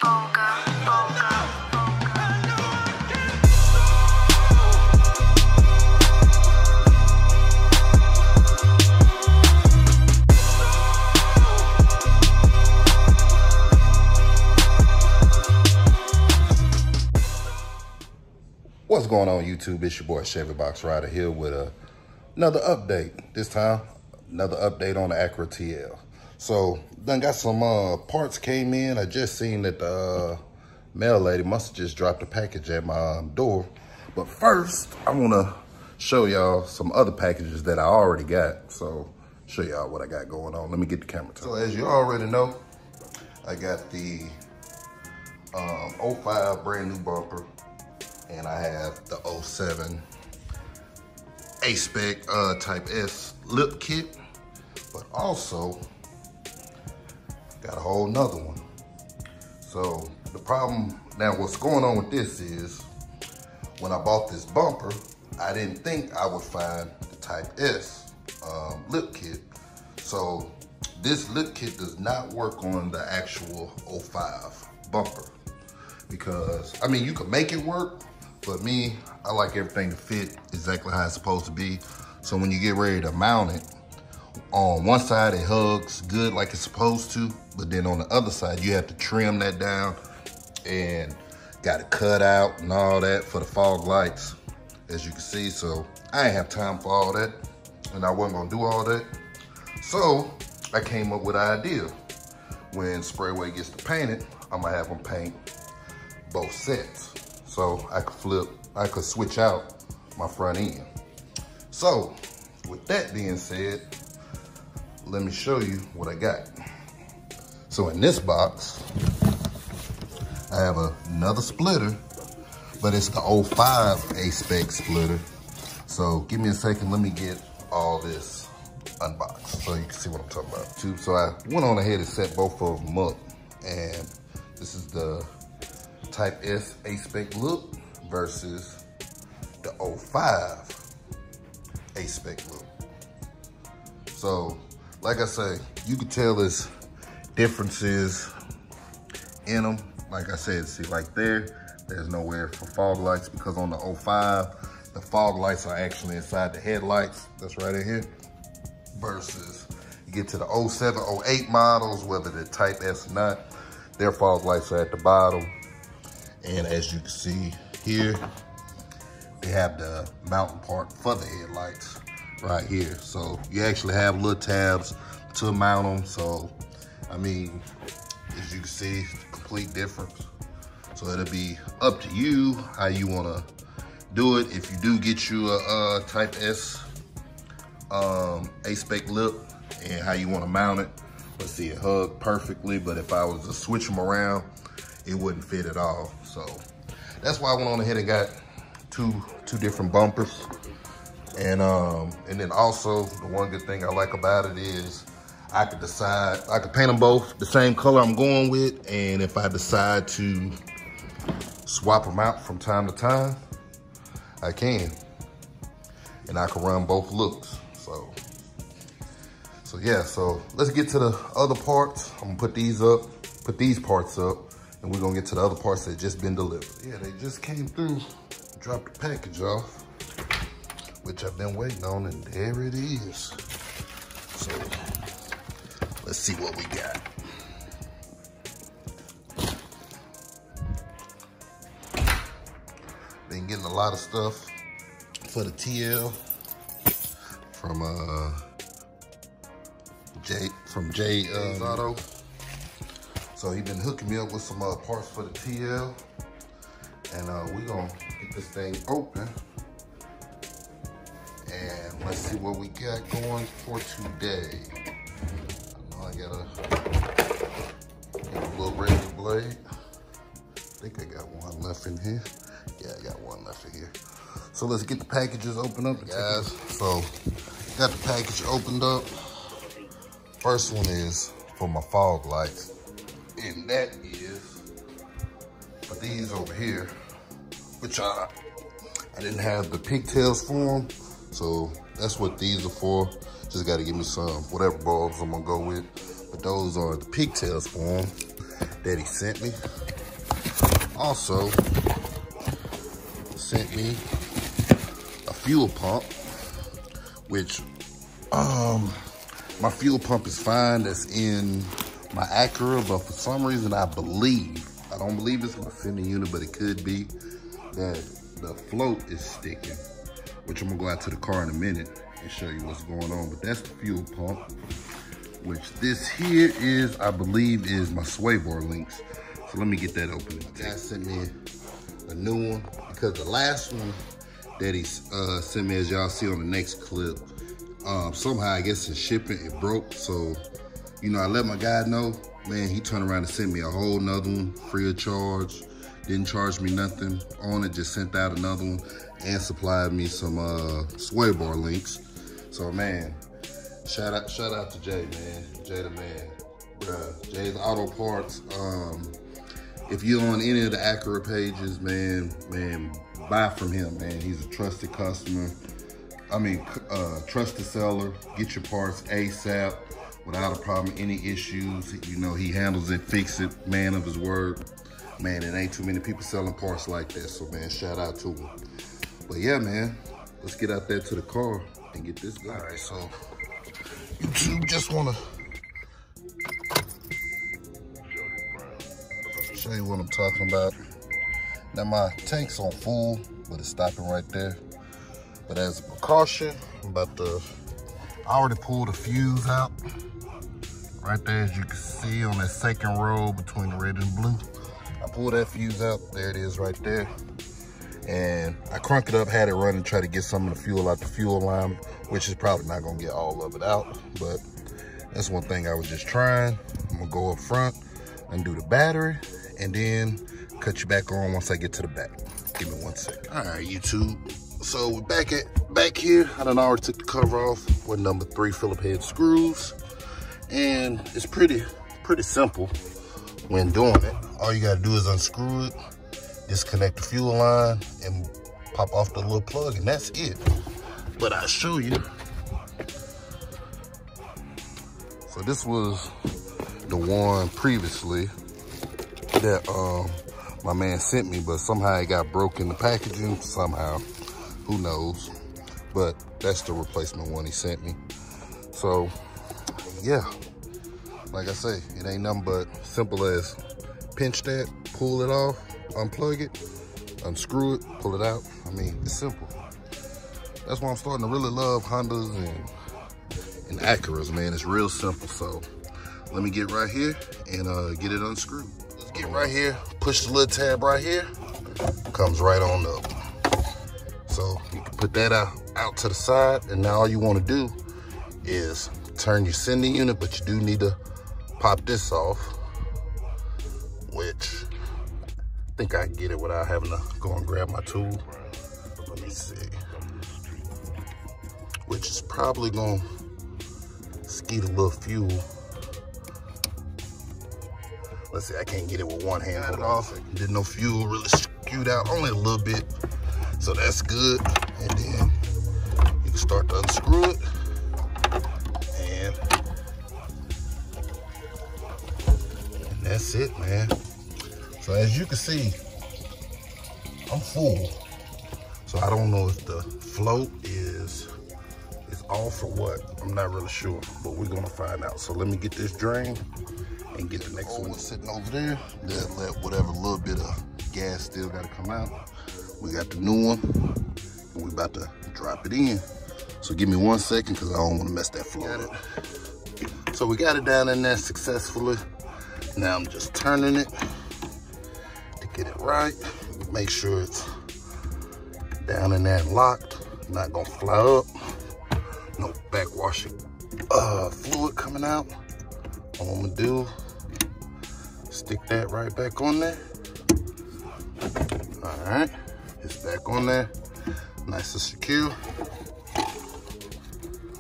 What's going on, YouTube? It's your boy Chevy Box Rider here with another update. This time, another update on the Acura TL. So, done got some parts came in. I just seen that the mail lady must have just dropped a package at my door. But first, I want to show y'all some other packages that I already got. So, show y'all what I got going on. Let me get the camera to. So, as you already know, I got the 05 brand new bumper. And I have the 07 Aspec Type S lip kit, but also got a whole nother one. So the problem now, what's going on with this is when I bought this bumper, I didn't think I would find the Type S lip kit. So this lip kit does not work on the actual 05 bumper because, I mean, you can make it work, but me, I like everything to fit exactly how it's supposed to be. So when you get ready to mount it, on one side it hugs good like it's supposed to, but then on the other side, you have to trim that down and got it cut out and all that for the fog lights, as you can see. So I ain't have time for all that, and I wasn't gonna do all that. So I came up with an idea. When Sprayway gets to paint it, I'm gonna have them paint both sets. So I could switch out my front end. So with that being said, let me show you what I got. So in this box, I have another splitter, but it's the 05 Aspec splitter. So give me a second, let me get all this unboxed so you can see what I'm talking about. So I went on ahead and set both of them up, and this is the Type S Aspec look versus the 05 Aspec look. So, like I say, you can tell there's differences in them. Like I said, see, like there's nowhere for fog lights because on the 05, the fog lights are actually inside the headlights. That's right in here. Versus you get to the 07, 08 models, whether they're Type S or not, their fog lights are at the bottom. And as you can see here, they have the mounting part for the headlights right here. So you actually have little tabs to mount them. So, I mean, as you can see, complete difference. So it'll be up to you how you wanna do it. If you do get you a Type S Aspec lip and how you wanna mount it. Let's see, it hugged perfectly, but if I was to switch them around, it wouldn't fit at all. So that's why I went on ahead and got two different bumpers. And then also the one good thing I like about it is I could decide, I could paint them both the same color I'm going with. And if I decide to swap them out from time to time, I can. And I can run both looks. So yeah, so let's get to the other parts. I'm gonna put these parts up. And we're gonna get to the other parts that just been delivered. Yeah, they just came through, dropped the package off, which I've been waiting on, and there it is. So let's see what we got. Been getting a lot of stuff for the TL from Jay Auto. So he been hooking me up with some parts for the TL, and we're gonna get this thing open, and let's see what we got going for today. I know I got a little razor blade. I think I got one left in here. Yeah, I got one left in here. So let's get the packages opened up, guys. So got the package opened up. First one is for my fog lights. And that is for these over here, which I didn't have the pigtails for them. So that's what these are for. Just got to give me some, whatever bulbs I'm going to go with. But those are the pigtails for them. that he sent me. Also sent me a fuel pump, which my fuel pump is fine. That's in my Acura, but for some reason I don't believe it's my sending unit, but it could be that the float is sticking, which I'm gonna go out to the car in a minute and show you what's going on. But that's the fuel pump, which this here is, I believe, is my sway bar links. So let me get that open. The guy sent me a new one because the last one that he sent me, as y'all see on the next clip, somehow I guess in shipping it broke. So, you know, I let my guy know, man, he turned around and sent me a whole nother one free of charge. Didn't charge me nothing on it, just sent out another one and supplied me some sway bar links. So man, shout out to Jay, man. Jay the man. Bruh, Jay's Auto Parts. If you're on any of the Acura pages, man, buy from him, man. He's a trusted customer. I mean, trusted seller. Get your parts ASAP without a problem, any issues. You know, he handles it, fix it, man of his word. Man, it ain't too many people selling parts like that, so man, shout out to him. But yeah, man, let's get out there to the car and get this going. All right, so YouTube just wanna show you what I'm talking about. Now my tank's on full, but it's stopping right there. But as a precaution, I already pulled the fuse out. Right there, as you can see on that second row between the red and blue. I pulled that fuse out, there it is right there. And I cranked it up, had it running, try to get some of the fuel out the fuel line, which is probably not gonna get all of it out, but that's one thing I was just trying. I'm gonna go up front, undo the battery, and then cut you back on once I get to the back. Give me 1 second. All right, YouTube. So we're back here. I done already took the cover off with number 3 Phillip head screws. And it's pretty simple when doing it. All you gotta do is unscrew it, disconnect the fuel line, and pop off the little plug, and that's it. But I'll show you. So this was the one previously that my man sent me, but somehow it got broke in the packaging, somehow. Who knows? But that's the replacement one he sent me. So, yeah. Like I say, it ain't nothing but simple as pinch that, pull it off, unplug it, unscrew it, pull it out. I mean, it's simple. That's why I'm starting to really love Hondas and Acuras, man. It's real simple. So let me get right here and get it unscrewed. Let's get right here, push the little tab right here, comes right on up. So you can put that out to the side, and now all you want to do is turn your sending unit, but you do need to pop this off, which I think I can get it without having to go and grab my tool. Let me see. Which is probably gonna skeet a little fuel. Let's see, I can't get it with one hand. Hold off. Didn't no fuel really skewed out, only a little bit. So that's good. And then you can start to unscrew it. And that's it, man. So as you can see, I'm full. So I don't know if the float is off or what. I'm not really sure, but we're gonna find out. So let me get this drain and get the next one sitting over there. Then let whatever little bit of gas still gotta come out. We got the new one, and we about to drop it in. So give me 1 second, because I don't want to mess that float up. So we got it down in there successfully. Now I'm just turning it to get it right. Make sure it's down in there and locked. Not gonna fly up. No backwashing fluid coming out. All I'm gonna do, stick that right back on there. All right, it's back on there, nice and secure.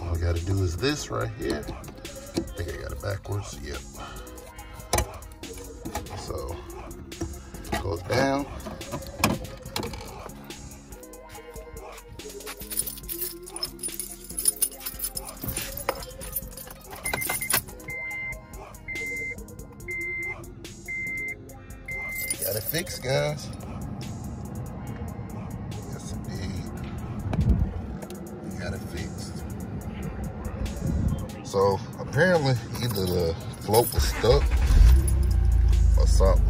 All I gotta do is this right here. I think I got it backwards, yep. So, it goes down. Got it fixed, guys. Yes, indeed. We got it fixed. So apparently either the float was stuck or something.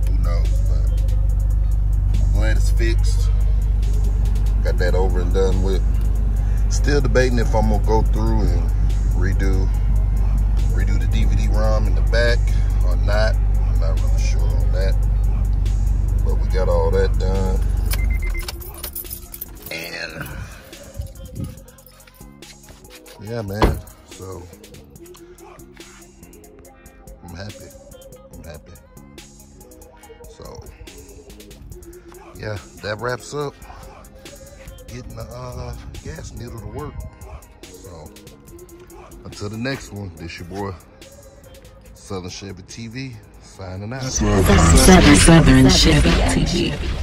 Who knows? But I'm glad it's fixed. Got that over and done with. Still debating if I'm gonna go through and redo the DVD-ROM in the back or not. I'm not really sure on that. But we got all that done. And yeah, man. So I'm happy. So yeah, that wraps up getting the gas needle to work. So until the next one, this your boy Southern Chevy TV signing out. Southern Chevy TV.